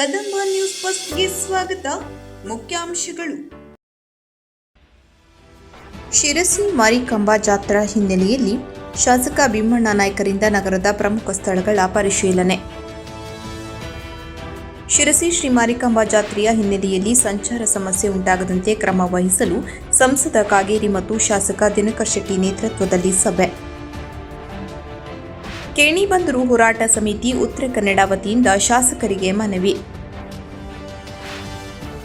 Kadamba news ಫಸ್ಟ್ಗೆ ಸ್ವಾಗತ. ಮುಖ್ಯಾಂಶಗಳು. ಶಿರಸಿ ಮಾರಿಕಾಂಬಾ ಜಾತ್ರಾ ಹಿನ್ನೆಲೆಯಲ್ಲಿ ಶಾಸಕ ಭೀಮಣ್ಣ ನಾಯ್ಕರಿಂದ ನಗರದ ಪ್ರಮುಖ ಸ್ಥಳಗಳ ಪರಿಶೀಲನೆ. ಶಿರಸಿ ಶ್ರೀ ಮಾರಿಕಾಂಬಾ ಜಾತ್ರೆಯ ಹಿನ್ನೆಲೆಯಲ್ಲಿ ಸಂಚಾರ ಸಮಸ್ಯೆ ಉಂಟಾಗದಂತೆ ಕ್ರಮ ವಹಿಸಲು ಸಂಸದ ಕಾಗೇರಿ ಮತ್ತು ಶಾಸಕ ದಿನಕರ್ ಶೆಟ್ಟಿ ನೇತೃತ್ವದಲ್ಲಿ ಸಭೆ. ಕೇಣಿಬಂದರು ಹೋರಾಟ ಸಮಿತಿ ಉತ್ತರ ಕನ್ನಡ ವತಿಯಿಂದ ಶಾಸಕರಿಗೆ ಮನವಿ.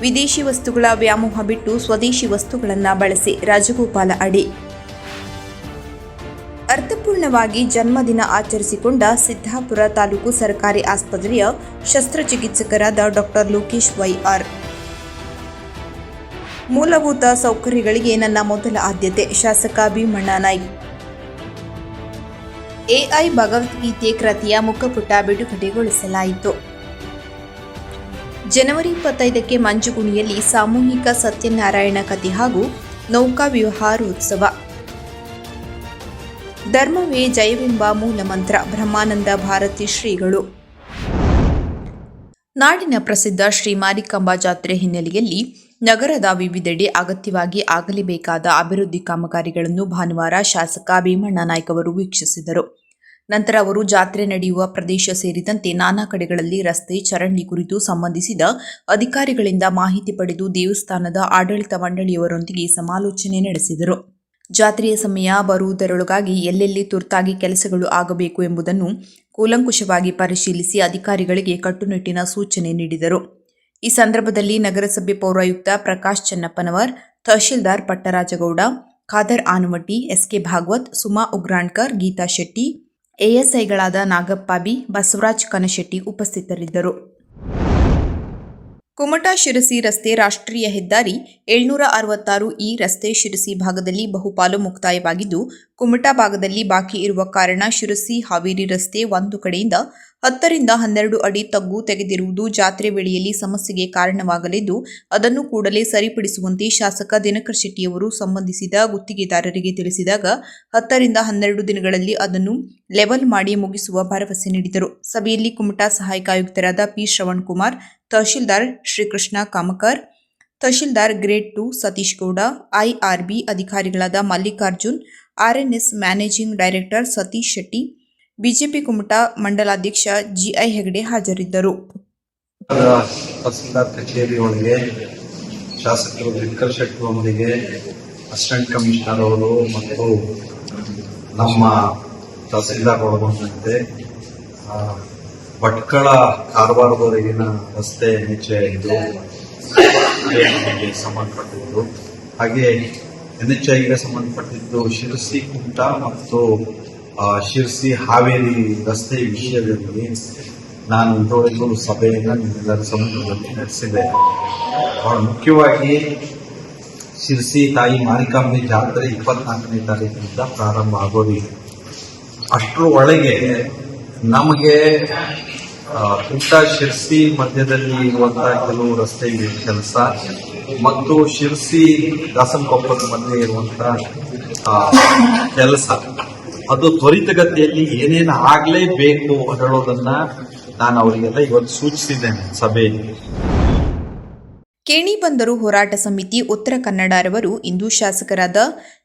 ವಿದೇಶಿ ವಸ್ತುಗಳ ವ್ಯಾಮೋಹ ಬಿಟ್ಟು ಸ್ವದೇಶಿ ವಸ್ತುಗಳನ್ನು ಬಳಸಿ, ರಾಜಗೋಪಾಲ ಅಡಿ. ಅರ್ಥಪೂರ್ಣವಾಗಿ ಜನ್ಮದಿನ ಆಚರಿಸಿಕೊಂಡ ಸಿದ್ದಾಪುರ ತಾಲೂಕು ಸರ್ಕಾರಿ ಆಸ್ಪತ್ರೆಯ ಶಸ್ತ್ರಚಿಕಿತ್ಸಕರಾದ ಡಾ ಲೋಕೇಶ್ ವೈಆರ್. ಮೂಲಭೂತ ಸೌಕರ್ಯಗಳಿಗೆ ನನ್ನ ಮೊದಲ ಆದ್ಯತೆ, ಶಾಸಕ ಭೀಮಣ್ಣ ನಾಯ್ಕ. ಎಐ ಭಗವದ್ಗೀತೆ ಕೃತಿಯ ಮುಖಪುಟ ಬಿಡುಗಡೆಗೊಳಿಸಲಾಯಿತು. ಜನವರಿ 25ಕ್ಕೆ ಮಂಜುಗುಣಿಯಲ್ಲಿ ಸಾಮೂಹಿಕ ಸತ್ಯನಾರಾಯಣ ಕಥೆ ಹಾಗೂ ನೌಕಾ ವಿಹಾರೋತ್ಸವ. ಧರ್ಮವೇ ಜಯವೆಂಬ ಮೂಲ ಮಂತ್ರ, ಬ್ರಹ್ಮಾನಂದ ಭಾರತಿ ಶ್ರೀಗಳು. ನಾಡಿನ ಪ್ರಸಿದ್ಧ ಶ್ರೀ ಮಾರಿಕಾಂಬಾ ಜಾತ್ರೆ ಹಿನ್ನೆಲೆಯಲ್ಲಿ ನಗರದ ವಿವಿಧೆಡೆ ಅಗತ್ಯವಾಗಿ ಆಗಲೇಬೇಕಾದ ಅಭಿವೃದ್ಧಿ ಕಾಮಗಾರಿಗಳನ್ನು ಭಾನುವಾರ ಶಾಸಕ ಭೀಮಣ್ಣ ನಾಯ್ಕ ಅವರು ವೀಕ್ಷಿಸಿದರು. ನಂತರ ಅವರು ಜಾತ್ರೆ ನಡೆಯುವ ಪ್ರದೇಶ ಸೇರಿದಂತೆ ನಾನಾ ಕಡೆಗಳಲ್ಲಿ ರಸ್ತೆ, ಚರಂಡಿ ಕುರಿತು ಸಂಬಂಧಿಸಿದ ಅಧಿಕಾರಿಗಳಿಂದ ಮಾಹಿತಿ ಪಡೆದು ದೇವಸ್ಥಾನದ ಆಡಳಿತ ಮಂಡಳಿಯವರೊಂದಿಗೆ ಸಮಾಲೋಚನೆ ನಡೆಸಿದರು. ಜಾತ್ರೆಯ ಸಮಯ ಬರುವುದರೊಳಗಾಗಿ ಎಲ್ಲೆಲ್ಲಿ ತುರ್ತಾಗಿ ಕೆಲಸಗಳು ಆಗಬೇಕು ಎಂಬುದನ್ನು ಕೂಲಂಕುಷವಾಗಿ ಪರಿಶೀಲಿಸಿ ಅಧಿಕಾರಿಗಳಿಗೆ ಕಟ್ಟುನಿಟ್ಟಿನ ಸೂಚನೆ ನೀಡಿದರು. ಈ ಸಂದರ್ಭದಲ್ಲಿ ನಗರಸಭೆ ಪೌರಾಯುಕ್ತ ಪ್ರಕಾಶ್ ಚನ್ನಪ್ಪನವರ್, ತಹಶೀಲ್ದಾರ್ ಪಟ್ಟರಾಜಗೌಡ, ಖಾದರ್ ಆನವಟ್ಟಿ, ಎಸ್ಕೆ ಭಾಗವತ್, ಸುಮಾ ಉಗ್ರಾಣ್ಕರ್, ಗೀತಾ ಶೆಟ್ಟಿ, ಎಎಸ್ಐಗಳಾದ ನಾಗಪ್ಪ ಬಿ, ಬಸವರಾಜ್ ಕನಶೆಟ್ಟಿ ಉಪಸ್ಥಿತರಿದ್ದರು. ಕುಮಟಾ ಶಿರಸಿ ರಸ್ತೆ ರಾಷ್ಟ್ರೀಯ ಹೆದ್ದಾರಿ 766 ಈ ರಸ್ತೆ ಶಿರಸಿ ಭಾಗದಲ್ಲಿ ಬಹುಪಾಲು ಮುಕ್ತಾಯವಾಗಿದ್ದು, ಕುಮಟಾ ಭಾಗದಲ್ಲಿ ಬಾಕಿ ಇರುವ ಕಾರಣ ಶಿರಸಿ ಹಾವೇರಿ ರಸ್ತೆ ಒಂದು ಕಡೆಯಿಂದ 10 ರಿಂದ 12 ಅಡಿ ತಗ್ಗು ತೆಗೆದಿರುವುದು ಜಾತ್ರೆ ವೇಳೆಯಲ್ಲಿ ಸಮಸ್ಯೆಗೆ ಕಾರಣವಾಗಲಿದ್ದು, ಅದನ್ನು ಕೂಡಲೇ ಸರಿಪಡಿಸುವಂತೆ ಶಾಸಕ ದಿನಕರ್ ಶೆಟ್ಟಿಯವರು ಸಂಬಂಧಿಸಿದ ಗುತ್ತಿಗೆದಾರರಿಗೆ ತಿಳಿಸಿದಾಗ 10 ರಿಂದ 12 ದಿನಗಳಲ್ಲಿ ಅದನ್ನು ಲೆವೆಲ್ ಮಾಡಿ ಮುಗಿಸುವ ಭರವಸೆ ನೀಡಿದರು. ಸಭೆಯಲ್ಲಿ ಕುಮಟಾ ಸಹಾಯಕ ಆಯುಕ್ತರಾದ P Shravan Kumar, tahsildar Shrikrishna Kamakar, tahsildar grade 2 Satish Gowda, IRB ಅಧಿಕಾರಿಗಳಾದ Mallikarjun, RNS managing director Satish Shetty, BJP Kumta ಮಂಡಲಾಧ್ಯಕ್ಷ ಜಿಐ ಹೆಗಡೆ ಹಾಜರಿದ್ದರು. ತಹಸೀಲ್ದಾರ್ ಕಚೇರಿ ಒಳಗೆ ಶಾಸಕರು ದಿನಕರ್ ಶೆಟ್ಟಿ ಅವರಿಗೆ, ಅಸಿಸ್ಟೆಂಟ್ ಕಮಿಷನರ್ ಅವರು ಮತ್ತು ನಮ್ಮ ತಹಸೀಲ್ದಾರ್ ಒಳಗೊಂಡಂತೆ ಭಟ್ಕಳ ಕಾರವಾರದವರೆಗಿನ ರಸ್ತೆ NH5 ಸಂಬಂಧಪಟ್ಟಿದ್ದು, ಹಾಗೆ NH5ಗೆ ಸಂಬಂಧಪಟ್ಟಿದ್ದು ಶಿರಸಿ ಕುಮಟಾ ಮತ್ತು ಶಿರಸಿ ಹಾವೇರಿ ರಸ್ತೆ ವಿಷಯದಲ್ಲಿ ನಾನು ಇದುವರೆಗೂ ಸಭೆಯನ್ನು ನಿಮ್ಮೆಲ್ಲರ ಸಮ್ಮುಖದಲ್ಲಿ ನಡೆಸಿದೆ. ಬಹಳ ಮುಖ್ಯವಾಗಿ ಶಿರಸಿ ತಾಯಿ ಮಾರಿಕಾಂಬೆ ಜಾತ್ರೆ 24ನೇ ತಾರೀಕಿನಿಂದ ಪ್ರಾರಂಭ ಆಗೋದಿದೆ. ಅಷ್ಟರ ಒಳಗೆ ನಮಗೆ ಕುಮಟಾ ಶಿರಸಿ ಮಧ್ಯದಲ್ಲಿ ಇರುವಂತಹ ಕೆಲವು ರಸ್ತೆ ಕೆಲಸ ಮತ್ತು ಶಿರಸಿ ದಾಸನಕೊಪ್ಪದ ಮಧ್ಯೆ ಇರುವಂತಹ ಕೆಲಸ ಅದು ತ್ವರಿತಗತಿಯಲ್ಲಿ ಏನೇನು ಆಗಲೇಬೇಕು ಹೇಳೋದನ್ನ ನಾನು ಅವರಿಗೆಲ್ಲ ಇವತ್ತು ಸೂಚಿಸಿದ್ದೇನೆ ಸಭೆಯಲ್ಲಿ. ಕೇಣಿಬಂದರು ಹೋರಾಟ ಸಮಿತಿ ಉತ್ತರ ಕನ್ನಡರವರು ಇಂದು ಶಾಸಕರಾದ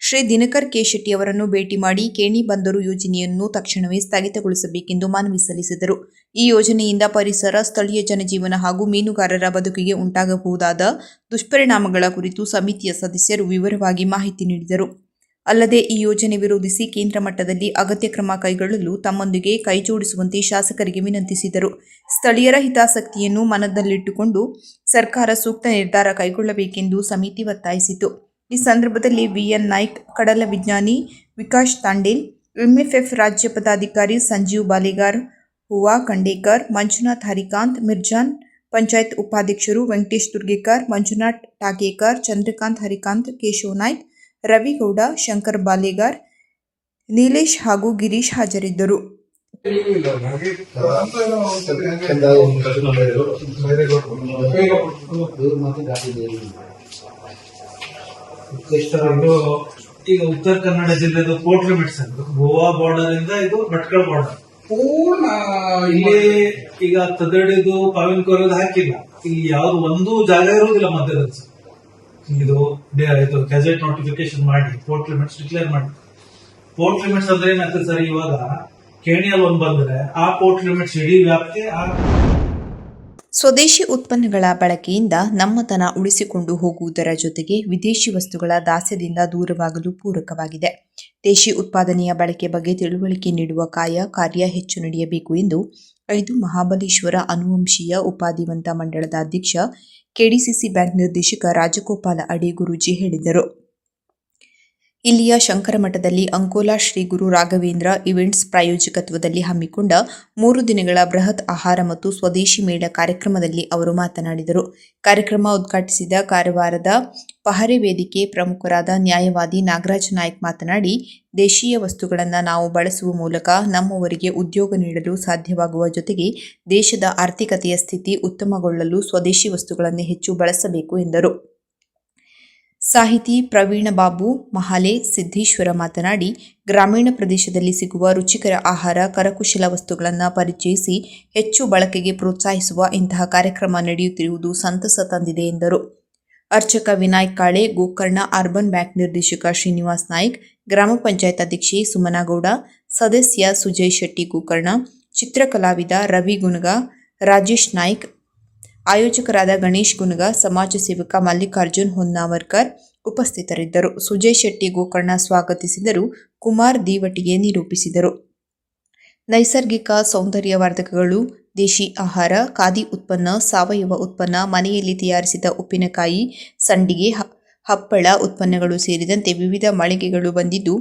ಶ್ರೀ ದಿನಕರ್ ಕೆ ಶೆಟ್ಟಿ ಅವರನ್ನು ಭೇಟಿ ಮಾಡಿ ಕೇಣಿಬಂದರು ಯೋಜನೆಯನ್ನು ತಕ್ಷಣವೇ ಸ್ಥಗಿತಗೊಳಿಸಬೇಕೆಂದು ಮನವಿ ಸಲ್ಲಿಸಿದರು. ಈ ಯೋಜನೆಯಿಂದ ಪರಿಸರ, ಸ್ಥಳೀಯ ಜನಜೀವನ ಹಾಗೂ ಮೀನುಗಾರರ ಬದುಕಿಗೆ ಉಂಟಾಗಬಹುದಾದ ದುಷ್ಪರಿಣಾಮಗಳ ಕುರಿತು ಸಮಿತಿಯ ಸದಸ್ಯರು ವಿವರವಾಗಿ ಮಾಹಿತಿ ನೀಡಿದರು. ಅಲ್ಲದೆ ಈ ಯೋಜನೆ ವಿರೋಧಿಸಿ ಕೇಂದ್ರ ಮಟ್ಟದಲ್ಲಿ ಅಗತ್ಯ ಕ್ರಮ ಕೈಗೊಳ್ಳಲು ತಮ್ಮೊಂದಿಗೆ ಕೈಜೋಡಿಸುವಂತೆ ಶಾಸಕರಿಗೆ ವಿನಂತಿಸಿದರು. ಸ್ಥಳೀಯರ ಹಿತಾಸಕ್ತಿಯನ್ನು ಮನದಲ್ಲಿಟ್ಟುಕೊಂಡು ಸರ್ಕಾರ ಸೂಕ್ತ ನಿರ್ಧಾರ ಕೈಗೊಳ್ಳಬೇಕೆಂದು ಸಮಿತಿ ಒತ್ತಾಯಿಸಿತು. ಈ ಸಂದರ್ಭದಲ್ಲಿ ವಿಎನ್ ನಾಯ್ಕ್, ಕಡಲ ವಿಜ್ಞಾನಿ ವಿಕಾಸ್ ತಾಂಡೇಲ್, ಎಂಎಫ್ಎಫ್ ರಾಜ್ಯ ಪದಾಧಿಕಾರಿ ಸಂಜೀವ್ ಬಾಲೆಗಾರ್, ಹೂವಾ ಖಂಡೇಕರ್, ಮಂಜುನಾಥ್ ಹರಿಕಾಂತ್, ಮಿರ್ಜಾನ್, ಪಂಚಾಯತ್ ಉಪಾಧ್ಯಕ್ಷರು ವೆಂಕಟೇಶ್ ದುರ್ಗೇಕರ್, ಮಂಜುನಾಥ್ ಟಾಕೇಕರ್, ಚಂದ್ರಕಾಂತ್ ಹರಿಕಾಂತ್, ಕೇಶವ್ ನಾಯ್ಕ್, ರವಿಗೌಡ, ಶಂಕರ್ ಬಾಲೆಗಾರ್, ನೀಲೇಶ್ ಹಾಗೂ ಗಿರೀಶ್ ಹಾಜರಿದ್ದರು. ಈಗ ಉತ್ತರ ಕನ್ನಡ ಜಿಲ್ಲೆದು ಕೋರ್ಟ್ ಲಿಮಿಟ್ಸ್ ಗೋವಾ ಬಾರ್ಡರ್ ಇಂದ ಇದು ಭಟ್ಕಳ ಬಾರ್ಡರ್ ಪೂರ್ಣ ಇಲ್ಲಿ ಈಗ ತದಡಿದು ಪಾವಿನ ಕೊರೋದು ಹಾಕಿಲ್ಲ. ಇಲ್ಲಿ ಯಾವ್ದು ಒಂದು ಜಾಗ ಇರೋದಿಲ್ಲ ಮಧ್ಯದಲ್ಲಿ ಸರ್. ಇದು ಗೆಜೆಟ್ ನೋಟಿಫಿಕೇಶನ್ ಮಾಡಿ ಪೋರ್ಟ್ ಲಿಮಿಟ್ಸ್ ಡಿಕ್ಲೇರ್ ಮಾಡಿ. ಪೋರ್ಟ್ ಲಿಮಿಟ್ಸ್ ಅಂದ್ರೆ ಏನಾಗ್ತದೆ ಸರ್, ಇವಾಗ ಕೇಣಿಯಲ್ಲಿ ಒಂದು ಬಂದ್ರೆ ಆ ಪೋರ್ಟ್ ಲಿಮಿಟ್ಸ್ ಇಡೀ ವ್ಯಾಪ್ತಿ ಸ್ವದೇಶಿ ಉತ್ಪನ್ನಗಳ ಬಳಕೆಯಿಂದ ನಮ್ಮತನ ಉಳಿಸಿಕೊಂಡು ಹೋಗುವುದರ ಜೊತೆಗೆ ವಿದೇಶಿ ವಸ್ತುಗಳ ದಾಸ್ಯದಿಂದ ದೂರವಾಗಲು ಪೂರಕವಾಗಿದೆ. ದೇಶಿ ಉತ್ಪಾದನೆಯ ಬಳಕೆ ಬಗ್ಗೆ ತಿಳುವಳಿಕೆ ನೀಡುವ ಕಾರ್ಯ ಹೆಚ್ಚು ನಡೆಯಬೇಕು ಎಂದು 5 ಮಹಾಬಲೇಶ್ವರ ಅನುವಂಶೀಯ ಉಪಾಧಿವಂತ ಮಂಡಳದ ಅಧ್ಯಕ್ಷ ಕೆಡಿಸಿಸಿ ಬ್ಯಾಂಕ್ ನಿರ್ದೇಶಕ ರಾಜಗೋಪಾಲ ಅಡಿ ಗುರೂಜಿ ಹೇಳಿದರು. ಇಲ್ಲಿಯ ಶಂಕರಮಠದಲ್ಲಿ ಅಂಕೋಲಾ ಶ್ರೀ ಗುರು ರಾಘವೇಂದ್ರ ಇವೆಂಟ್ಸ್ ಪ್ರಾಯೋಜಕತ್ವದಲ್ಲಿ ಹಮ್ಮಿಕೊಂಡ 3 ದಿನಗಳ ಬೃಹತ್ ಆಹಾರ ಮತ್ತು ಸ್ವದೇಶಿ ಮೇಳ ಕಾರ್ಯಕ್ರಮದಲ್ಲಿ ಅವರು ಮಾತನಾಡಿದರು. ಕಾರ್ಯಕ್ರಮ ಉದ್ಘಾಟಿಸಿದ ಕಾರವಾರದ ಪಹರೆ ವೇದಿಕೆ ಪ್ರಮುಖರಾದ ನ್ಯಾಯವಾದಿ ನಾಗರಾಜ ನಾಯ್ಕ್ ಮಾತನಾಡಿ, ದೇಶೀಯ ವಸ್ತುಗಳನ್ನು ನಾವು ಬಳಸುವ ಮೂಲಕ ನಮ್ಮವರಿಗೆ ಉದ್ಯೋಗ ನೀಡಲು ಸಾಧ್ಯವಾಗುವ ಜೊತೆಗೆ ದೇಶದ ಆರ್ಥಿಕತೆಯ ಸ್ಥಿತಿ ಉತ್ತಮಗೊಳ್ಳಲು ಸ್ವದೇಶಿ ವಸ್ತುಗಳನ್ನು ಹೆಚ್ಚು ಬಳಸಬೇಕು ಎಂದರು. ಸಾಹಿತಿ ಪ್ರವೀಣ ಬಾಬು ಮಹಾಲೆ ಸಿದ್ದೇಶ್ವರ ಮಾತನಾಡಿ, ಗ್ರಾಮೀಣ ಪ್ರದೇಶದಲ್ಲಿ ಸಿಗುವ ರುಚಿಕರ ಆಹಾರ, ಕರಕುಶಲ ವಸ್ತುಗಳನ್ನು ಪರಿಚಯಿಸಿ ಹೆಚ್ಚು ಬಳಕೆಗೆ ಪ್ರೋತ್ಸಾಹಿಸುವ ಇಂತಹ ಕಾರ್ಯಕ್ರಮ ನಡೆಯುತ್ತಿರುವುದು ಸಂತಸ ತಂದಿದೆ ಎಂದರು. ಅರ್ಚಕ ವಿನಾಯಕ್ ಕಾಳೆ, ಗೋಕರ್ಣ ಅರ್ಬನ್ ಬ್ಯಾಂಕ್ ನಿರ್ದೇಶಕ ಶ್ರೀನಿವಾಸ್ ನಾಯ್ಕ್, ಗ್ರಾಮ ಪಂಚಾಯತ್ ಅಧ್ಯಕ್ಷೆ ಸುಮನಗೌಡ, ಸದಸ್ಯ ಸುಜಯ್ ಶೆಟ್ಟಿ ಗೋಕರ್ಣ, ಚಿತ್ರಕಲಾವಿದ ರವಿ ಗುನಗ, ರಾಜೇಶ್ ನಾಯ್ಕ್, ಆಯೋಜಕರಾದ ಗಣೇಶ್ ಗುನಗ, ಸಮಾಜ ಸೇವಕ ಮಲ್ಲಿಕಾರ್ಜುನ್ ಹೊನ್ನಾವರ್ಕರ್ ಉಪಸ್ಥಿತರಿದ್ದರು. ಸುಜಯ್ ಶೆಟ್ಟಿ ಗೋಕರ್ಣ ಸ್ವಾಗತಿಸಿದರು. ಕುಮಾರ್ ದೀವಟಿಗೆ ನಿರೂಪಿಸಿದರು. ನೈಸರ್ಗಿಕ ಸೌಂದರ್ಯವರ್ಧಕಗಳು, ದೇಶಿ ಆಹಾರ, ಖಾದಿ ಉತ್ಪನ್ನ, ಸಾವಯವ ಉತ್ಪನ್ನ, ಮನೆಯಲ್ಲಿ ತಯಾರಿಸಿದ ಉಪ್ಪಿನಕಾಯಿ, ಸಂಡಿಗೆ, ಹಪ್ಪಳ ಉತ್ಪನ್ನಗಳು ಸೇರಿದಂತೆ ವಿವಿಧ ಮಳಿಗೆಗಳು ಬಂದಿದ್ದು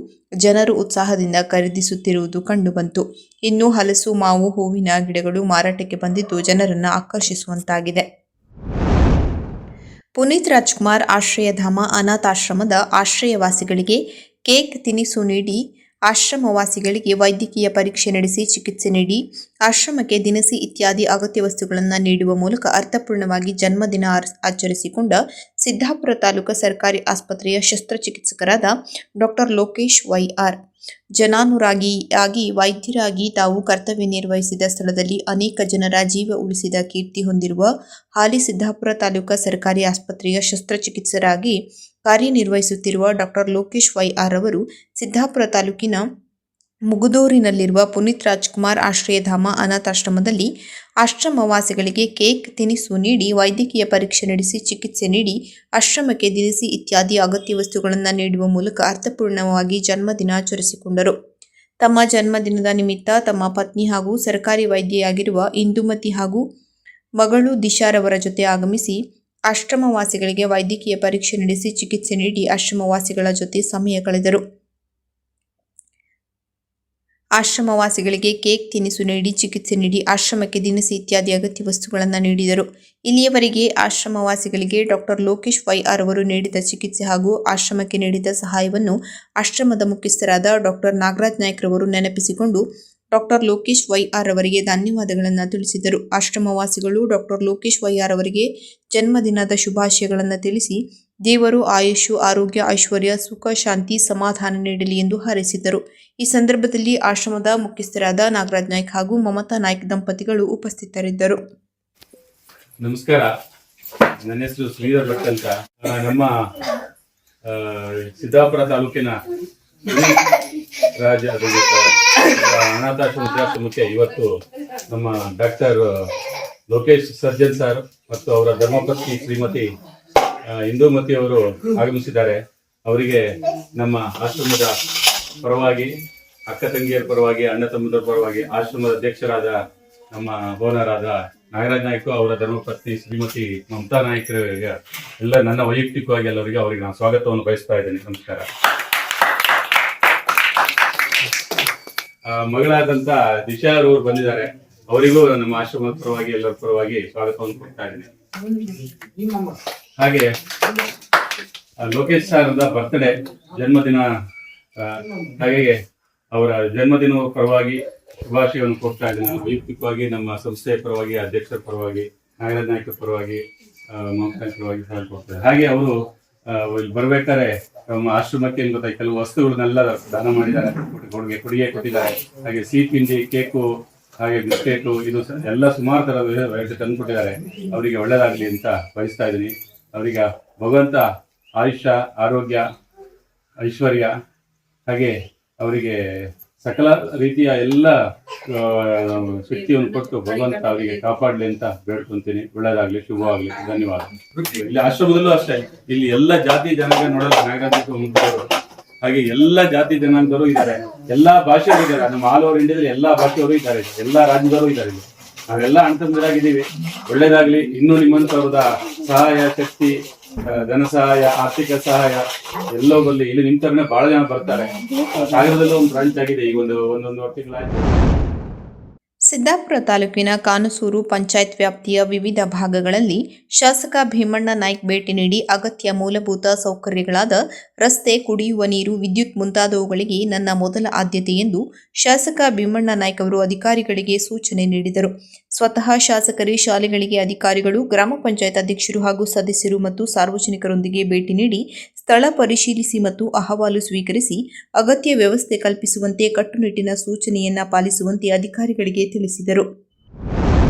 ಜನರು ಉತ್ಸಾಹದಿಂದ ಖರೀದಿಸುತ್ತಿರುವುದು ಕಂಡುಬಂತು. ಇನ್ನು ಹಲಸು, ಮಾವು, ಹೂವಿನ ಗಿಡಗಳು ಮಾರಾಟಕ್ಕೆ ಬಂದಿದ್ದು ಜನರನ್ನು ಆಕರ್ಷಿಸುವಂತಾಗಿದೆ. ಪುನೀತ್ ರಾಜ್ಕುಮಾರ್ ಆಶ್ರಯಧಾಮ ಅನಾಥಾಶ್ರಮದ ಆಶ್ರಯವಾಸಿಗಳಿಗೆ ಕೇಕ್ ತಿನಿಸು ನೀಡಿ ಆಶ್ರಮವಾಸಿಗಳಿಗೆ ವೈದ್ಯಕೀಯ ಪರೀಕ್ಷೆ ನಡೆಸಿ ಚಿಕಿತ್ಸೆ ನೀಡಿ ಆಶ್ರಮಕ್ಕೆ ದಿನಸಿ ಇತ್ಯಾದಿ ಅಗತ್ಯ ವಸ್ತುಗಳನ್ನು ನೀಡುವ ಮೂಲಕ ಅರ್ಥಪೂರ್ಣವಾಗಿ ಜನ್ಮದಿನ ಆಚರಿಸಿಕೊಂಡ ಸಿದ್ದಾಪುರ ತಾಲೂಕು ಸರ್ಕಾರಿ ಆಸ್ಪತ್ರೆಯ ಶಸ್ತ್ರಚಿಕಿತ್ಸಕರಾದ ಡಾ ಲೋಕೇಶ್ ವೈಆರ್ ಜನಾನುರಾಗಿಯಾಗಿ ವೈದ್ಯರಾಗಿ ತಾವು ಕರ್ತವ್ಯ ನಿರ್ವಹಿಸಿದ ಸ್ಥಳದಲ್ಲಿ ಅನೇಕ ಜನರ ಜೀವ ಉಳಿಸಿದ ಕೀರ್ತಿ ಹೊಂದಿರುವ ಹಾಲಿ ಸಿದ್ದಾಪುರ ತಾಲೂಕು ಸರ್ಕಾರಿ ಆಸ್ಪತ್ರೆಯ ಶಸ್ತ್ರಚಿಕಿತ್ಸಕರಾಗಿ ಕಾರ್ಯನಿರ್ವಹಿಸುತ್ತಿರುವ ಡಾ ಲೋಕೇಶ್ ವೈಆರ್ ಅವರು ಸಿದ್ದಾಪುರ ತಾಲೂಕಿನ ಮುಗುದೂರಿನಲ್ಲಿರುವ ಪುನೀತ್ ರಾಜ್ಕುಮಾರ್ ಆಶ್ರಯಧಾಮ ಅನಾಥಾಶ್ರಮದಲ್ಲಿ ಆಶ್ರಮವಾಸಿಗಳಿಗೆ ಕೇಕ್ ತಿನಿಸು ನೀಡಿ ವೈದ್ಯಕೀಯ ಪರೀಕ್ಷೆ ನಡೆಸಿ ಚಿಕಿತ್ಸೆ ನೀಡಿ ಆಶ್ರಮಕ್ಕೆ ದಿನಸಿ ಇತ್ಯಾದಿ ಅಗತ್ಯ ವಸ್ತುಗಳನ್ನು ನೀಡುವ ಮೂಲಕ ಅರ್ಥಪೂರ್ಣವಾಗಿ ಜನ್ಮದಿನ ಆಚರಿಸಿಕೊಂಡರು. ತಮ್ಮ ಜನ್ಮದಿನದ ನಿಮಿತ್ತ ತಮ್ಮ ಪತ್ನಿ ಹಾಗೂ ಸರ್ಕಾರಿ ವೈದ್ಯೆಯಾಗಿರುವ ಇಂದುಮತಿ ಹಾಗೂ ಮಗಳು ದಿಶಾರವರ ಜೊತೆ ಆಗಮಿಸಿ ಆಶ್ರಮವಾಸಿಗಳಿಗೆ ವೈದ್ಯಕೀಯ ಪರೀಕ್ಷೆ ನಡೆಸಿ ಚಿಕಿತ್ಸೆ ನೀಡಿ ಆಶ್ರಮವಾಸಿಗಳ ಜೊತೆ ಸಮಯ ಕಳೆದರು. ಆಶ್ರಮವಾಸಿಗಳಿಗೆ ಕೇಕ್ ತಿನಿಸು ನೀಡಿ ಚಿಕಿತ್ಸೆ ನೀಡಿ ಆಶ್ರಮಕ್ಕೆ ದಿನಸಿ ಇತ್ಯಾದಿ ಅಗತ್ಯ ವಸ್ತುಗಳನ್ನು ನೀಡಿದರು. ಇಲ್ಲಿಯವರೆಗೆ ಆಶ್ರಮವಾಸಿಗಳಿಗೆ ಡಾ ಲೋಕೇಶ್ ವೈಆರ್ ಅವರು ನೀಡಿದ ಚಿಕಿತ್ಸೆ ಹಾಗೂ ಆಶ್ರಮಕ್ಕೆ ನೀಡಿದ ಸಹಾಯವನ್ನು ಆಶ್ರಮದ ಮುಖ್ಯಸ್ಥರಾದ ಡಾ ನಾಗರಾಜ್ ನಾಯ್ಕ್ ರವರು ನೆನಪಿಸಿಕೊಂಡು ಡಾ ಲೋಕೇಶ್ ವೈಆರ್ ಅವರಿಗೆ ಧನ್ಯವಾದಗಳನ್ನು ತಿಳಿಸಿದರು. ಆಶ್ರಮವಾಸಿಗಳು ಡಾ ಲೋಕೇಶ್ ವೈಆರ್ ಅವರಿಗೆ ಜನ್ಮದಿನದ ಶುಭಾಶಯಗಳನ್ನು ತಿಳಿಸಿ ದೇವರು ಆಯುಷು, ಆರೋಗ್ಯ, ಐಶ್ವರ್ಯ, ಸುಖ, ಶಾಂತಿ, ಸಮಾಧಾನ ನೀಡಲಿ ಎಂದು ಹಾರೈಸಿದರು. ಈ ಸಂದರ್ಭದಲ್ಲಿ ಆಶ್ರಮದ ಮುಖ್ಯಸ್ಥರಾದ ನಾಗರಾಜ್ ನಾಯ್ಕ್ ಹಾಗೂ ಮಮತಾ ನಾಯ್ಕ್ ದಂಪತಿಗಳು ಉಪಸ್ಥಿತರಿದ್ದರು. ನಮಸ್ಕಾರ, ನನ್ನ ಹೆಸರು ಶ್ರೀಧರ್ ಭಟ್ ಅಂತ. ನಮ್ಮ ಸಿದ್ದಾಪುರ ತಾಲೂಕಿನ ಅನಾಥಾಶ್ರಮಕ್ಕೆ ಇವತ್ತು ನಮ್ಮ ಡಾಕ್ಟರ್ ಲೋಕೇಶ್ ಸರ್ಜನ್ ಸರ್ ಮತ್ತು ಅವರ ಧರ್ಮಪತ್ನಿ ಶ್ರೀಮತಿ ಇಂದುಮತಿ ಅವರು ಆಗಮಿಸಿದ್ದಾರೆ. ಅವರಿಗೆ ನಮ್ಮ ಆಶ್ರಮದ ಪರವಾಗಿ, ಅಕ್ಕ ತಂಗಿಯರ ಪರವಾಗಿ, ಅಣ್ಣ ತಮ್ಮದರ ಪರವಾಗಿ, ಆಶ್ರಮದ ಅಧ್ಯಕ್ಷರಾದ ನಮ್ಮ ಓನರಾದ ನಾಗರಾಜ್ ನಾಯ್ಕ, ಅವರ ಧರ್ಮಪತ್ನಿ ಶ್ರೀಮತಿ ಮಮತಾ ನಾಯ್ಕರಿಗೆ ಎಲ್ಲ ನನ್ನ ವೈಯಕ್ತಿಕವಾಗಿ ಎಲ್ಲರಿಗೆ ಅವರಿಗೆ ನಾನು ಸ್ವಾಗತವನ್ನು ಬಯಸ್ತಾ ಇದ್ದೇನೆ. ನಮಸ್ಕಾರ. ಮಗಳಾದಂತ ದಿಶಾ ಅವರು ಬಂದಿದ್ದಾರೆ. ಅವರಿಗೂ ನಮ್ಮ ಆಶ್ರಮದ ಪರವಾಗಿ ಎಲ್ಲರ ಪರವಾಗಿ ಸ್ವಾಗತವನ್ನು ಕೊಡ್ತಾ ಇದ್ದೇನೆ. ಹಾಗೆ ಲೋಕೇಶ್ ಸರ್ ಬರ್ತ್ಡೇ ಜನ್ಮದಿನ, ಹಾಗೆ ಅವರ ಜನ್ಮದಿನ ಪರವಾಗಿ ಶುಭಾಶಯವನ್ನು ಕೊಡ್ತಾ ಇದ್ದೇನೆ. ವೈಯಕ್ತಿಕವಾಗಿ ನಮ್ಮ ಸಂಸ್ಥೆಯ ಪರವಾಗಿ, ಅಧ್ಯಕ್ಷರ ಪರವಾಗಿ, ನಾಗರಾಜ್ ನಾಯ್ಕರ ಪರವಾಗಿ, ಮಮತಾ ಪರವಾಗಿ ಕೊಡ್ತಾರೆ. ಹಾಗೆ ಅವರು ಇಲ್ಲಿ ಬರ್ಬೇಕಾದ್ರೆ ನಮ್ಮ ಆಶ್ರಮಕ್ಕೆ ಏನ್ ಗೊತ್ತಾಯ್ತು, ಕೆಲವು ವಸ್ತುಗಳನ್ನೆಲ್ಲ ದಾನ ಮಾಡಿದ್ದಾರೆ, ಕೊಡುಗೆ ಕೊಟ್ಟಿದ್ದಾರೆ. ಹಾಗೆ ಸಿಹಿ ತಿಂಡಿ, ಕೇಕು, ಹಾಗೆ ಬಿಸ್ಕೆಟು, ಇದು ಎಲ್ಲ ಸುಮಾರು ಥರದ ವೆರೈಟಿ ತಂದು ಕೊಟ್ಟಿದ್ದಾರೆ. ಅವರಿಗೆ ಒಳ್ಳೇದಾಗಲಿ ಅಂತ ಬಯಸ್ತಾ ಇದ್ದೀನಿ. ಅವರಿಗೆ ಭಗವಂತ ಆಯುಷ್ಯ, ಆರೋಗ್ಯ, ಐಶ್ವರ್ಯ, ಹಾಗೆ ಅವರಿಗೆ ಸಕಲ ರೀತಿಯ ಎಲ್ಲ ಶಕ್ತಿಯನ್ನು ಕೊಟ್ಟು ಭಗವಂತ ಅವರಿಗೆ ಕಾಪಾಡಲಿ ಅಂತ ಬೇಡ್ಕೊಂತೀನಿ. ಒಳ್ಳೇದಾಗ್ಲಿ, ಶುಭವಾಗ್ಲಿ. ಧನ್ಯವಾದ. ಇಲ್ಲಿ ಆಶ್ರಮದಲ್ಲೂ ಅಷ್ಟೇ, ಇಲ್ಲಿ ಎಲ್ಲ ಜಾತಿ ಜನಾಂಗ ನೋಡಲ್ಲ, ನಾಗರಾಜರು ಹಾಗೆ ಎಲ್ಲ ಜಾತಿ ಜನಾಂಗದವರು ಇದ್ದಾರೆ, ಎಲ್ಲಾ ಭಾಷೆಯವರು ಇದ್ದಾರೆ. ನಮ್ಮ ಆಲ್ ಓವರ್ ಇಂಡಿಯಾದಲ್ಲಿ ಎಲ್ಲಾ ಭಾಷೆಯವರು ಇದ್ದಾರೆ, ಎಲ್ಲಾ ರಾಜ್ಯದವರು ಇದ್ದಾರೆ. ನಾವೆಲ್ಲ ಅಣ್ತಂದಿರಾಗಿದ್ದೀವಿ. ಒಳ್ಳೇದಾಗ್ಲಿ. ಇನ್ನೂ ನಿಮ್ಮಂತವ್ರದ ಸಹಾಯ, ಶಕ್ತಿ, ಧನ ಸಹಾಯ, ಆರ್ಥಿಕ ಸಹಾಯ ಎಲ್ಲವೂ ಬರಲಿ. ಇಲ್ಲಿ ನಿಮ್ ತರನೇ ಬಹಳ ಜನ ಬರ್ತಾರೆ. ಸಾಗರದಲ್ಲೂ ಒಂದು ಬ್ರಾಂಚ್ ಆಗಿದೆ, ಈಗ ಒಂದೊಂದು ತಿಂಗಳಾಯ್ತು. ಸಿದ್ದಾಪುರ ತಾಲೂಕಿನ ಕಾನಸೂರು ಪಂಚಾಯತ್ ವ್ಯಾಪ್ತಿಯ ವಿವಿಧ ಭಾಗಗಳಲ್ಲಿ ಶಾಸಕ ಭೀಮಣ್ಣ ನಾಯ್ಕ್ ಭೇಟಿ ನೀಡಿ ಅಗತ್ಯ ಮೂಲಭೂತ ಸೌಕರ್ಯಗಳಾದ ರಸ್ತೆ, ಕುಡಿಯುವ ನೀರು, ವಿದ್ಯುತ್ ಮುಂತಾದವುಗಳಿಗೆ ನನ್ನ ಮೊದಲ ಆದ್ಯತೆ ಎಂದು ಶಾಸಕ ಭೀಮಣ್ಣ ನಾಯ್ಕ್ ಅವರು ಅಧಿಕಾರಿಗಳಿಗೆ ಸೂಚನೆ ನೀಡಿದರು. ಸ್ವತಃ ಶಾಸಕರೇ ಶಾಲೆಗಳಿಗೆ ಅಧಿಕಾರಿಗಳು, ಗ್ರಾಮ ಪಂಚಾಯತ್ ಅಧ್ಯಕ್ಷರು ಹಾಗೂ ಸದಸ್ಯರು ಮತ್ತು ಸಾರ್ವಜನಿಕರೊಂದಿಗೆ ಭೇಟಿ ನೀಡಿ ಸ್ಥಳ ಪರಿಶೀಲಿಸಿ ಮತ್ತು ಅಹವಾಲು ಸ್ವೀಕರಿಸಿ ಅಗತ್ಯ ವ್ಯವಸ್ಥೆ ಕಲ್ಪಿಸುವಂತೆ ಕಟ್ಟುನಿಟ್ಟಿನ ಸೂಚನೆಯನ್ನ ಪಾಲಿಸುವಂತೆ ಅಧಿಕಾರಿಗಳಿಗೆ ತಿಳಿಸಿದರು.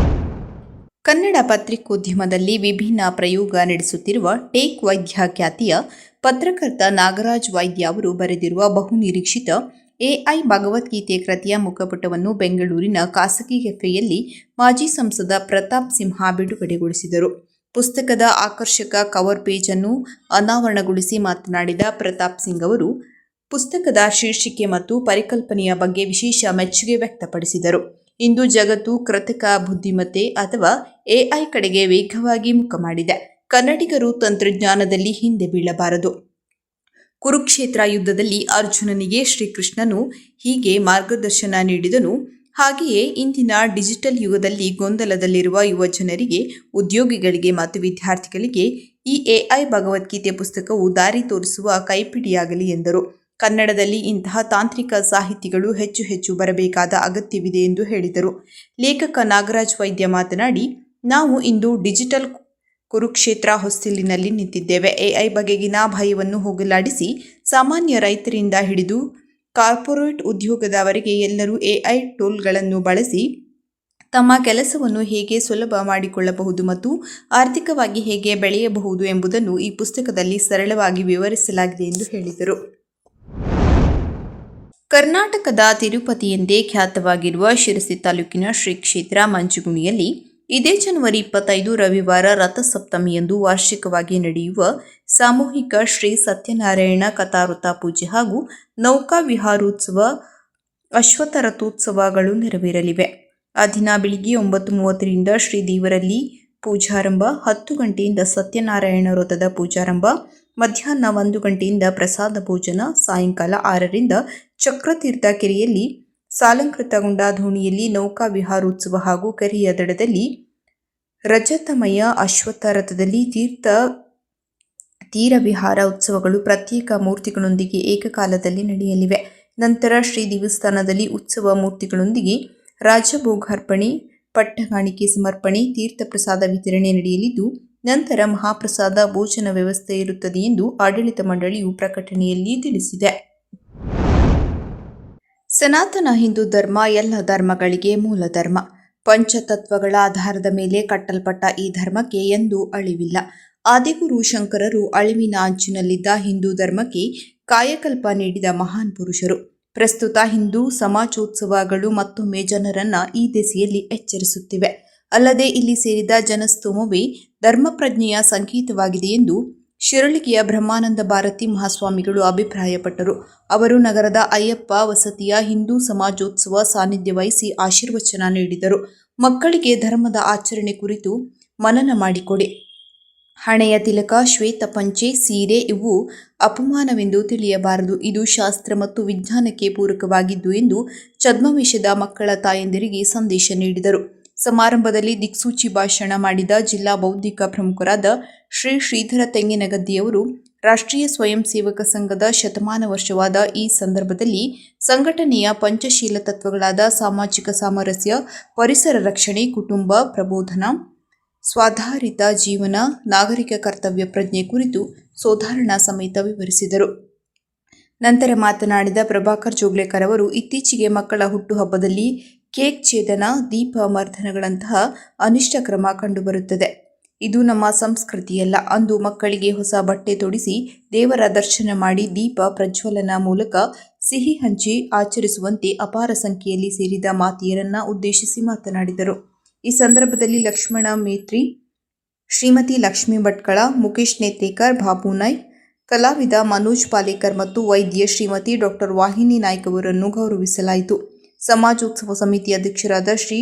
ಕನ್ನಡ ಪತ್ರಿಕೋದ್ಯಮದಲ್ಲಿ ವಿಭಿನ್ನ ಪ್ರಯೋಗ ನಡೆಸುತ್ತಿರುವ ಟೇಕ್ ವೈದ್ಯ ಖ್ಯಾತಿಯ ಪತ್ರಕರ್ತ ನಾಗರಾಜ್ ವೈದ್ಯ ಅವರು ಬರೆದಿರುವ ಬಹುನಿರೀಕ್ಷಿತ ಎಐ ಭಗವದ್ಗೀತೆ ಕೃತಿಯ ಮುಖಪುಟವನ್ನು ಬೆಂಗಳೂರಿನ ಖಾಸಗಿ ಕೆಫೆಯಲ್ಲಿ ಮಾಜಿ ಸಂಸದ ಪ್ರತಾಪ್ ಸಿಂಹ ಬಿಡುಗಡೆಗೊಳಿಸಿದರು. ಪುಸ್ತಕದ ಆಕರ್ಷಕ ಕವರ್ ಪೇಜ್ ಅನ್ನು ಅನಾವರಣಗೊಳಿಸಿ ಮಾತನಾಡಿದ ಪ್ರತಾಪ್ ಸಿಂಗ್ ಅವರು ಪುಸ್ತಕದ ಶೀರ್ಷಿಕೆ ಮತ್ತು ಪರಿಕಲ್ಪನೆಯ ಬಗ್ಗೆ ವಿಶೇಷ ಮೆಚ್ಚುಗೆ ವ್ಯಕ್ತಪಡಿಸಿದರು. ಇಂದು ಜಗತ್ತು ಕೃತಕ ಬುದ್ಧಿಮತ್ತೆ ಅಥವಾ ಎಐ ಕಡೆಗೆ ವೇಗವಾಗಿ ಮುಖ ಮಾಡಿದೆ. ಕನ್ನಡಿಗರು ತಂತ್ರಜ್ಞಾನದಲ್ಲಿ ಹಿಂದೆ ಬೀಳಬಾರದು. ಕುರುಕ್ಷೇತ್ರ ಯುದ್ಧದಲ್ಲಿ ಅರ್ಜುನನಿಗೆ ಶ್ರೀಕೃಷ್ಣನು ಹೀಗೆ ಮಾರ್ಗದರ್ಶನ ನೀಡಿದನು. ಹಾಗೆಯೇ ಇಂದಿನ ಡಿಜಿಟಲ್ ಯುಗದಲ್ಲಿ ಗೊಂದಲದಲ್ಲಿರುವ ಯುವ ಜನರಿಗೆ, ಉದ್ಯೋಗಿಗಳಿಗೆ ಮತ್ತು ವಿದ್ಯಾರ್ಥಿಗಳಿಗೆ ಈ ಎಐ ಭಗವದ್ಗೀತೆ ಪುಸ್ತಕವು ದಾರಿ ತೋರಿಸುವ ಕೈಪಿಡಿಯಾಗಲಿ ಎಂದರು. ಕನ್ನಡದಲ್ಲಿ ಇಂತಹ ತಾಂತ್ರಿಕ ಸಾಹಿತಿಗಳು ಹೆಚ್ಚು ಬರಬೇಕಾದ ಅಗತ್ಯವಿದೆ ಎಂದು ಹೇಳಿದರು. ಲೇಖಕ ನಾಗರಾಜ್ ವೈದ್ಯ ಮಾತನಾಡಿ, ನಾವು ಇಂದು ಡಿಜಿಟಲ್ ಕುರುಕ್ಷೇತ್ರ ಹೊಸ್ತಿಲಿನಲ್ಲಿ ನಿಂತಿದ್ದೇವೆ. ಎಐ ಬಗೆಗಿನ ಭಯವನ್ನು ಹೋಗಲಾಡಿಸಿ ಸಾಮಾನ್ಯ ರೈತರಿಂದ ಹಿಡಿದು ಕಾರ್ಪೊರೇಟ್ ಉದ್ಯೋಗದವರೆಗೆ ಎಲ್ಲರೂ ಎಐ ಟೂಲ್ಗಳನ್ನು ಬಳಸಿ ತಮ್ಮ ಕೆಲಸವನ್ನು ಹೇಗೆ ಸುಲಭ ಮಾಡಿಕೊಳ್ಳಬಹುದು ಮತ್ತು ಆರ್ಥಿಕವಾಗಿ ಹೇಗೆ ಬೆಳೆಯಬಹುದು ಎಂಬುದನ್ನು ಈ ಪುಸ್ತಕದಲ್ಲಿ ಸರಳವಾಗಿ ವಿವರಿಸಲಾಗಿದೆ ಎಂದು ಹೇಳಿದರು. ಕರ್ನಾಟಕದ ತಿರುಪತಿ ಎಂದೇ ಖ್ಯಾತವಾಗಿರುವ ಶಿರಸಿ ತಾಲೂಕಿನ ಶ್ರೀ ಕ್ಷೇತ್ರ ಮಂಚುಗುಣಿಯಲ್ಲಿ ಇದೇ ಜನವರಿ 25 ರವಿವಾರ ರಥಸಪ್ತಮಿಯಂದು ವಾರ್ಷಿಕವಾಗಿ ನಡೆಯುವ ಸಾಮೂಹಿಕ ಶ್ರೀ ಸತ್ಯನಾರಾಯಣ ಕಥಾವೃತ ಪೂಜೆ ಹಾಗೂ ನೌಕಾ ವಿಹಾರೋತ್ಸವ, ಅಶ್ವತ್ಥರಥೋತ್ಸವಗಳು ನೆರವೇರಲಿವೆ. ಆ ದಿನ ಬೆಳಿಗ್ಗೆ 9:30ರಿಂದ ಶ್ರೀ ದೇವರಲ್ಲಿ ಪೂಜಾರಂಭ, 10 ಗಂಟೆಯಿಂದ ಸತ್ಯನಾರಾಯಣ ವ್ರತದ ಪೂಜಾರಂಭ, ಮಧ್ಯಾಹ್ನ 1 ಗಂಟೆಯಿಂದ ಪ್ರಸಾದ ಭೋಜನ, ಸಾಯಂಕಾಲ 6ರಿಂದ ಚಕ್ರತೀರ್ಥ ಕೆರೆಯಲ್ಲಿ ಸಾಲಂಕೃತಗೊಂಡ ದೋಣಿಯಲ್ಲಿ ನೌಕಾ ವಿಹಾರೋತ್ಸವ ಹಾಗೂ ಕೆರೆಯ ದಡದಲ್ಲಿ ರಜತಮಯ ಅಶ್ವತ್ಥ ರಥದಲ್ಲಿ ತೀರ ವಿಹಾರ ಉತ್ಸವಗಳು ಪ್ರತ್ಯೇಕ ಮೂರ್ತಿಗಳೊಂದಿಗೆ ಏಕಕಾಲದಲ್ಲಿ ನಡೆಯಲಿವೆ. ನಂತರ ಶ್ರೀ ದೇವಸ್ಥಾನದಲ್ಲಿ ಉತ್ಸವ ಮೂರ್ತಿಗಳೊಂದಿಗೆ ರಾಜಭೋಗಾರ್ಪಣೆ, ಪಟ್ಟಗಾಣಿಕೆ ಸಮರ್ಪಣೆ, ತೀರ್ಥ ಪ್ರಸಾದ ವಿತರಣೆ ನಡೆಯಲಿದ್ದು ನಂತರ ಮಹಾಪ್ರಸಾದ ಭೋಜನ ವ್ಯವಸ್ಥೆ ಇರುತ್ತದೆ ಎಂದು ಆಡಳಿತ ಮಂಡಳಿಯು ಪ್ರಕಟಣೆಯಲ್ಲಿ ತಿಳಿಸಿದೆ. ಸನಾತನ ಹಿಂದೂ ಧರ್ಮ ಎಲ್ಲ ಧರ್ಮಗಳಿಗೆ ಮೂಲ ಧರ್ಮ. ಪಂಚತತ್ವಗಳ ಆಧಾರದ ಮೇಲೆ ಕಟ್ಟಲ್ಪಟ್ಟ ಈ ಧರ್ಮಕ್ಕೆ ಎಂದೂ ಅಳಿವಿಲ್ಲ. ಆದಿಗುರು ಶಂಕರರು ಅಳಿವಿನ ಅಂಚಿನಲ್ಲಿದ್ದ ಹಿಂದೂ ಧರ್ಮಕ್ಕೆ ಕಾಯಕಲ್ಪ ನೀಡಿದ ಮಹಾನ್ ಪುರುಷರು. ಪ್ರಸ್ತುತ ಹಿಂದೂ ಸಮಾಜೋತ್ಸವಗಳು ಮತ್ತೊಮ್ಮೆ ಜನರನ್ನ ಈ ದಿಸೆಯಲ್ಲಿ ಎಚ್ಚರಿಸುತ್ತಿವೆ. ಅಲ್ಲದೆ ಇಲ್ಲಿ ಸೇರಿದ ಜನಸ್ತೋಮವೇ ಧರ್ಮಪ್ರಜ್ಞೆಯ ಸಂಕೇತವಾಗಿದೆ ಎಂದು ಶಿರಳಿಗೆಯ ಬ್ರಹ್ಮಾನಂದ ಭಾರತಿ ಮಹಾಸ್ವಾಮಿಗಳು ಅಭಿಪ್ರಾಯಪಟ್ಟರು. ಅವರು ನಗರದ ಅಯ್ಯಪ್ಪ ವಸತಿಯ ಹಿಂದೂ ಸಮಾಜೋತ್ಸವ ಸಾನ್ನಿಧ್ಯ ವಹಿಸಿ ಆಶೀರ್ವಚನ ನೀಡಿದರು. ಮಕ್ಕಳಿಗೆ ಧರ್ಮದ ಆಚರಣೆ ಕುರಿತು ಮನನ ಮಾಡಿಕೊಡಿ. ಹಣೆಯ ತಿಲಕ, ಶ್ವೇತ ಪಂಚೆ, ಸೀರೆ ಇವು ಅಪಮಾನವೆಂದು ತಿಳಿಯಬಾರದು. ಇದು ಶಾಸ್ತ್ರ ಮತ್ತು ವಿಜ್ಞಾನಕ್ಕೆ ಪೂರಕವಾಗಿದ್ದು ಎಂದು ಛದ್ಮವೇಷದ ಮಕ್ಕಳ ತಾಯಂದಿರಿಗೆ ಸಂದೇಶ ನೀಡಿದರು. ಸಮಾರಂಭದಲ್ಲಿ ದಿಕ್ಸೂಚಿ ಭಾಷಣ ಮಾಡಿದ ಜಿಲ್ಲಾ ಬೌದ್ಧಿಕ ಪ್ರಮುಖರಾದ ಶ್ರೀ ಶ್ರೀಧರ ತೆಂಗಿನಗದ್ದಿಯವರು, ರಾಷ್ಟ್ರೀಯ ಸ್ವಯಂ ಸೇವಕ ಸಂಘದ ಶತಮಾನ ವರ್ಷವಾದ ಈ ಸಂದರ್ಭದಲ್ಲಿ ಸಂಘಟನೆಯ ಪಂಚಶೀಲ ತತ್ವಗಳಾದ ಸಾಮಾಜಿಕ ಸಾಮರಸ್ಯ, ಪರಿಸರ ರಕ್ಷಣೆ, ಕುಟುಂಬ ಪ್ರಬೋಧನ, ಸ್ವಾಧಾರಿತ ಜೀವನ, ನಾಗರಿಕ ಕರ್ತವ್ಯ ಪ್ರಜ್ಞೆ ಕುರಿತು ಸೋದಾಹರಣಾ ಸಮೇತ ವಿವರಿಸಿದರು. ನಂತರ ಮಾತನಾಡಿದ ಪ್ರಭಾಕರ್ ಜೋಗ್ಲೇಕರ್ ಅವರು, ಇತ್ತೀಚೆಗೆ ಮಕ್ಕಳ ಹುಟ್ಟುಹಬ್ಬದಲ್ಲಿ ಕೇಕ್ ಛೇದನ, ದೀಪ ಮರ್ದನಗಳಂತಹ ಅನಿಷ್ಟ ಕ್ರಮ ಕಂಡುಬರುತ್ತದೆ. ಇದು ನಮ್ಮ ಸಂಸ್ಕೃತಿಯಲ್ಲ. ಅಂದು ಮಕ್ಕಳಿಗೆ ಹೊಸ ಬಟ್ಟೆ ತೊಡಿಸಿ, ದೇವರ ದರ್ಶನ ಮಾಡಿ, ದೀಪ ಪ್ರಜ್ವಲನ ಮೂಲಕ ಸಿಹಿ ಹಂಚಿ ಆಚರಿಸುವಂತೆ ಅಪಾರ ಸಂಖ್ಯೆಯಲ್ಲಿ ಸೇರಿದ ಮಾತೆಯರನ್ನ ಉದ್ದೇಶಿಸಿ ಮಾತನಾಡಿದರು. ಈ ಸಂದರ್ಭದಲ್ಲಿ ಲಕ್ಷ್ಮಣ ಮೇತ್ರಿ, ಶ್ರೀಮತಿ ಲಕ್ಷ್ಮೀ ಭಟ್ಕಳ, ಮುಖೇಶ್ ನೇತ್ರೇಕರ್, ಬಾಬು ನಾಯ್ಕ್, ಕಲಾವಿದ ಮನೋಜ್ ಪಾಲೇಕರ್ ಮತ್ತು ವೈದ್ಯ ಶ್ರೀಮತಿ ಡಾಕ್ಟರ್ ವಾಹಿನಿ ನಾಯ್ಕ್ ಅವರನ್ನು ಗೌರವಿಸಲಾಯಿತು. ಸಮಾಜೋತ್ಸವ ಸಮಿತಿ ಅಧ್ಯಕ್ಷರಾದ ಶ್ರೀ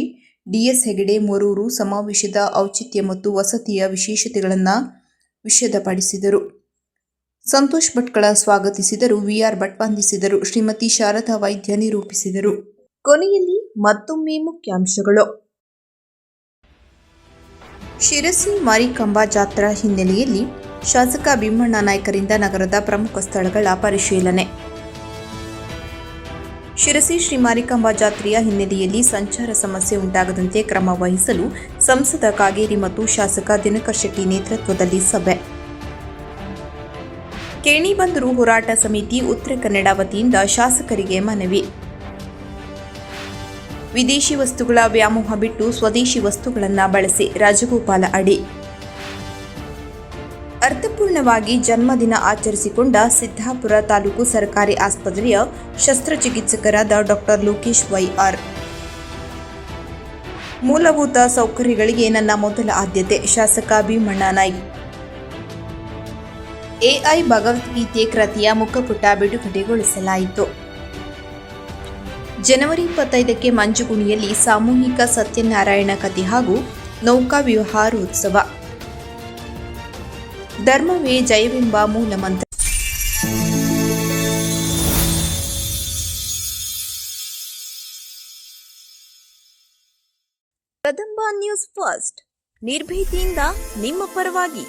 ಡಿಎಸ್ ಹೆಗಡೆ ಮೊರೂರು ಸಮಾವೇಶದ ಔಚಿತ್ಯ ಮತ್ತು ವಸತಿಯ ವಿಶೇಷತೆಗಳನ್ನು ವಿಷದಪಡಿಸಿದರು. ಸಂತೋಷ್ ಭಟ್ಕಳ ಸ್ವಾಗತಿಸಿದರು. ವಿಆರ್ ಭಟ್ ವಂದಿಸಿದರು. ಶ್ರೀಮತಿ ಶಾರದಾ ವೈದ್ಯ ನಿರೂಪಿಸಿದರು. ಕೊನೆಯಲ್ಲಿ ಮತ್ತೊಮ್ಮೆ ಮುಖ್ಯಾಂಶಗಳು. ಶಿರಸಿ ಮಾರಿಕಾಂಬಾ ಜಾತ್ರಾ ಹಿನ್ನೆಲೆಯಲ್ಲಿ ಶಾಸಕ ಭೀಮಣ್ಣ ನಾಯ್ಕರಿಂದ ನಗರದ ಪ್ರಮುಖ ಸ್ಥಳಗಳ ಪರಿಶೀಲನೆ. ಶಿರಸಿ ಶ್ರೀ ಮಾರಿಕಾಂಬಾ ಜಾತ್ರೆಯ ಹಿನ್ನೆಲೆಯಲ್ಲಿ ಸಂಚಾರ ಸಮಸ್ಯೆ ಉಂಟಾಗದಂತೆ ಕ್ರಮ ವಹಿಸಲು ಸಂಸದ ಕಾಗೇರಿ ಮತ್ತು ಶಾಸಕ ದಿನಕರ್ ಶೆಟ್ಟಿ ನೇತೃತ್ವದಲ್ಲಿ ಸಭೆ. ಕೇಣಿಬಂದರು ಹೋರಾಟ ಸಮಿತಿ ಉತ್ತರ ಕನ್ನಡ ವತಿಯಿಂದ ಶಾಸಕರಿಗೆ ಮನವಿ. ವಿದೇಶಿ ವಸ್ತುಗಳ ವ್ಯಾಮೋಹ ಬಿಟ್ಟು ಸ್ವದೇಶಿ ವಸ್ತುಗಳನ್ನು ಬಳಸಿ, ರಾಜಗೋಪಾಲ ಅಡಿ. ಅರ್ಥಪೂರ್ಣವಾಗಿ ಜನ್ಮದಿನ ಆಚರಿಸಿಕೊಂಡ ಸಿದ್ದಾಪುರ ತಾಲೂಕು ಸರ್ಕಾರಿ ಆಸ್ಪತ್ರೆಯ ಶಸ್ತ್ರಚಿಕಿತ್ಸಕರಾದ ಡಾಕ್ಟರ್ ಲೋಕೇಶ್ ವೈಆರ್. ಮೂಲಭೂತ ಸೌಕರ್ಯಗಳಿಗೆ ನನ್ನ ಮೊದಲ ಆದ್ಯತೆ, ಶಾಸಕ ಭೀಮಣ್ಣ ನಾಯ್ಕ್. ಎಐ ಭಗವದ್ಗೀತೆ ಕೃತಿಯ ಮುಖಪುಟ ಬಿಡುಗಡೆಗೊಳಿಸಲಾಯಿತು. ಜನವರಿ 25ಕ್ಕೆ ಮಂಜುಗುಣಿಯಲ್ಲಿ ಸಾಮೂಹಿಕ ಸತ್ಯನಾರಾಯಣ ಕಥೆ ಹಾಗೂ ನೌಕಾ ವಿಹಾರೋತ್ಸವ. ಧರ್ಮವೇ ಜಯವೆಂಬ ಮೂಲ ಮಂತ್ರ. ಕದಂಬ ನ್ಯೂಸ್ ಫಸ್ಟ್, ನಿರ್ಭೀತಿಯಿಂದ ನಿಮ್ಮ ಪರವಾಗಿ.